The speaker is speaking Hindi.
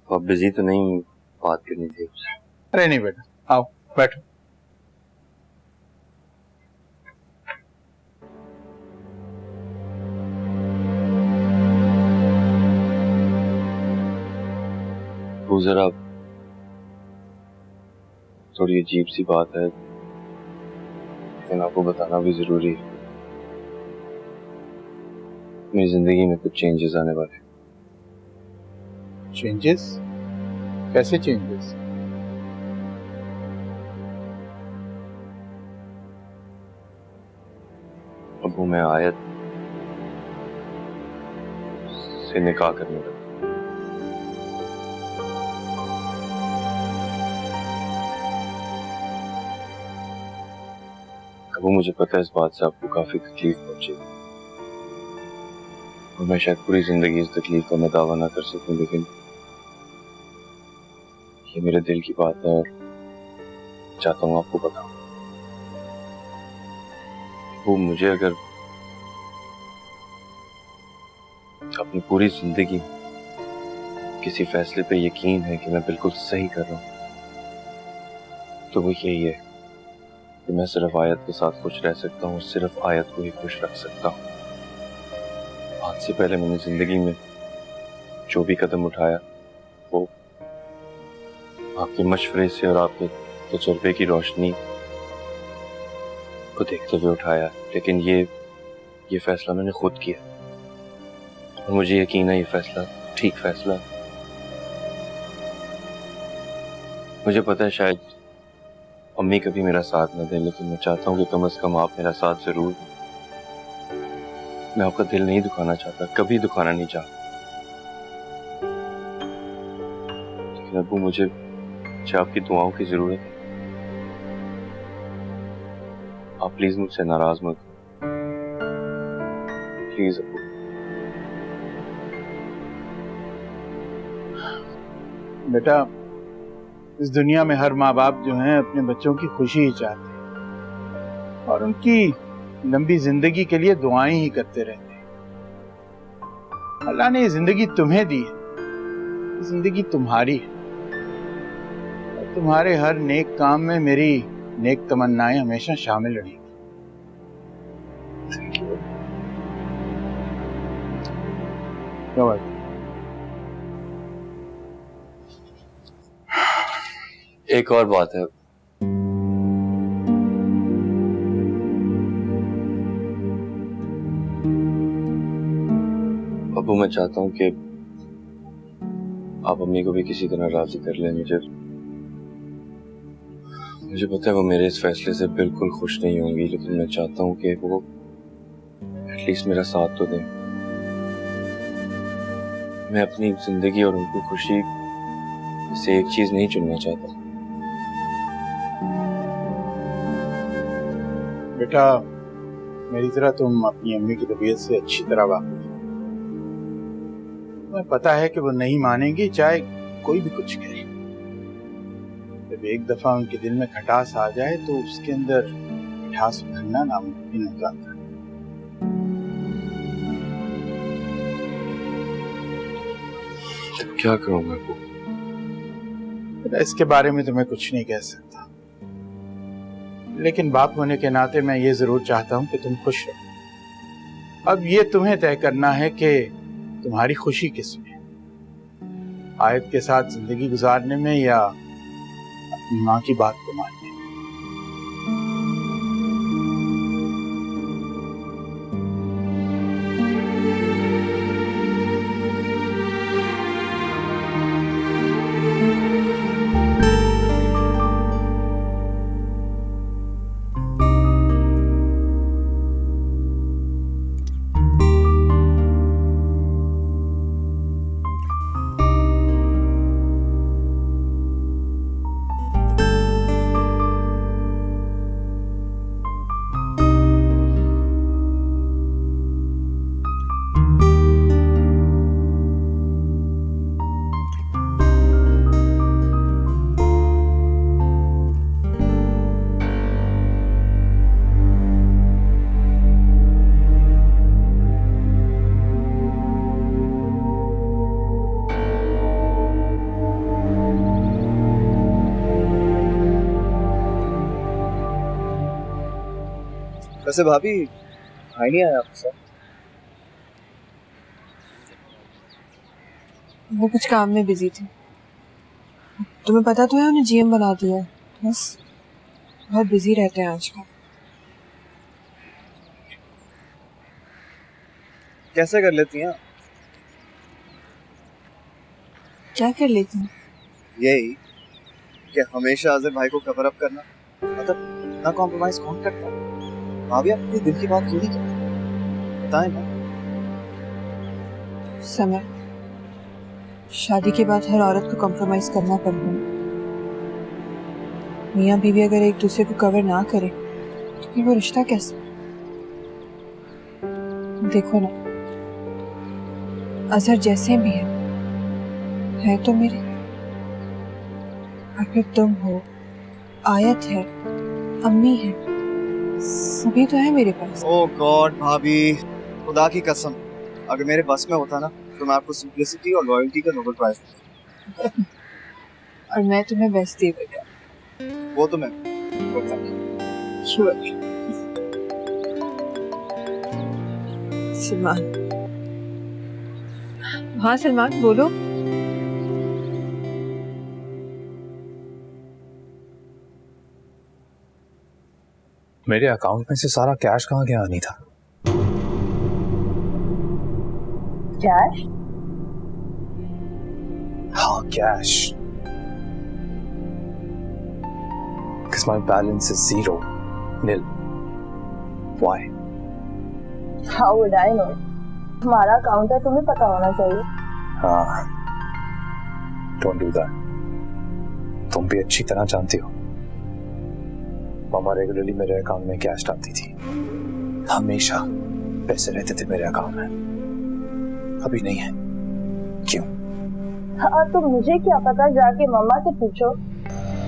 आप बिजी तो नहीं? बात करनी थी उससे। अरे नहीं बेटा, आओ बैठो। वो जरा थोड़ी अजीब सी बात है, लेकिन आपको बताना भी जरूरी है। मेरी जिंदगी में कुछ चेंजेस आने वाले हैं। चेंजेस? कैसे चेंजेस? अब वो मैं आयत से निकाह करने लगा। अब वो मुझे पता है इस बात से आपको काफी तकलीफ पहुंचेगी और मैं शायद पूरी जिंदगी इस तकलीफ का मैं दावा ना कर सकूं, लेकिन ये मेरे दिल की बात है और चाहता हूं आपको बताऊं। वो मुझे अगर अपनी पूरी जिंदगी किसी फैसले पे यकीन है कि मैं बिल्कुल सही कर रहा हूं, तो वो यही है कि मैं सिर्फ आयत के साथ खुश रह सकता हूँ, सिर्फ आयत को ही खुश रख सकता हूँ। आज से पहले मैंने जिंदगी में जो भी कदम उठाया वो आपके मशवरे से और आपके तजर्बे की रोशनी को देखते हुए उठाया, लेकिन ये फैसला मैंने खुद किया और मुझे यकीन है ये फैसला ठीक फैसला है। मुझे पता है शायद अम्मी कभी मेरा साथ न दे, लेकिन मैं चाहता हूँ कि कम से कम आप मेरा साथ जरूर। मैं आपका दिल नहीं दुखाना चाहता, कभी दुखाना नहीं चाहता, लेकिन अब्बू मुझे आपकी दुआओं की जरूरत है। आप प्लीज मुझसे नाराज मत हो, प्लीज अब्बू। बेटा, इस दुनिया में हर माँ बाप जो हैं अपने बच्चों की खुशी ही चाहते हैं और उनकी लंबी जिंदगी के लिए दुआएं ही करते रहते हैं। अल्लाह ने ये जिंदगी तुम्हें दी है, ये जिंदगी तुम्हारी है और तुम्हारे हर नेक काम में मेरी नेक तमन्नाएं हमेशा शामिल रहेंगी। एक और बात है, अब्बू मैं चाहता हूँ कि आप अम्मी को भी किसी तरह राजी कर लें। मुझे पता है वो मेरे इस फैसले से बिल्कुल खुश नहीं होंगी, लेकिन मैं चाहता हूँ कि वो एटलीस्ट मेरा साथ तो दें। मैं अपनी जिंदगी और उनकी खुशी से एक चीज नहीं चुनना चाहता। बेटा, मेरी तरह तुम अपनी अम्मी की तबीयत से अच्छी तरह वाकिफ हो। तुम्हें पता है कि वो नहीं मानेंगी चाहे कोई भी कुछ कहे। जब एक दफा उनके दिल में खटास आ जाए तो उसके अंदर मिठास भरना नामुमकिन हो जाता है। क्या करूं मैं? इसके बारे में तो मैं कुछ नहीं कह सकता, लेकिन बाप होने के नाते मैं ये जरूर चाहता हूं कि तुम खुश रहो। अब ये तुम्हें तय करना है कि तुम्हारी खुशी किसमें, आयत के साथ जिंदगी गुजारने में या अपनी माँ की बात को मानने में। वैसे भाभी भाई नहीं आया आपके साथ? वो कुछ काम में बिजी थी। तुम्हें पता तो है उन्हें जीएम बना दिया। बस बहुत बिजी रहते हैं आजकल। कैसे कर लेती हैं? क्या कर लेती हूँ? यही कि हमेशा आज़िर भाई को कवर अप करना। मतलब इतना कॉम्प्रोमाइज कौन करता है? भाभी आप अपने दिल की बात क्यों नहीं कहती? बताएं ना। समय शादी के बाद हर औरत को कॉम्प्रोमाइज करना पड़ता है। मियाँ बीवी अगर एक दूसरे को कवर ना करे तो फिर वो रिश्ता कैसे? देखो ना, अजहर जैसे भी है तो मेरे, और फिर तुम हो, आयत है, अम्मी है, सभी तो है मेरे पास। ओह गॉड भाभी, खुदा की कसम अगर मेरे बस में होता ना तो मैं आपको सिंपलिसिटी और लॉयल्टी का नोबेल प्राइज देता। और मैं तुम्हें बेस्ट दे देगा। वो तो मैं सलमान। हाँ सलमान बोलो। मेरे अकाउंट में से सारा कैश कहाँ गया अनीता? कैश? हाँ cash. Because my balance is zero, nil. Why? How would I know? हमारा अकाउंट है, तुम्हें पता होना चाहिए। हाँ, don't do that. तुम भी अच्छी तरह जानती हो मामा रेगुलरली मेरे अकाउंट में कैश डालती थी। हमेशा पैसे रहते थे मेरे अकाउंट में। अभी नहीं है। क्यों? हाँ तो मुझे क्या पता, जाके मम्मा से पूछो।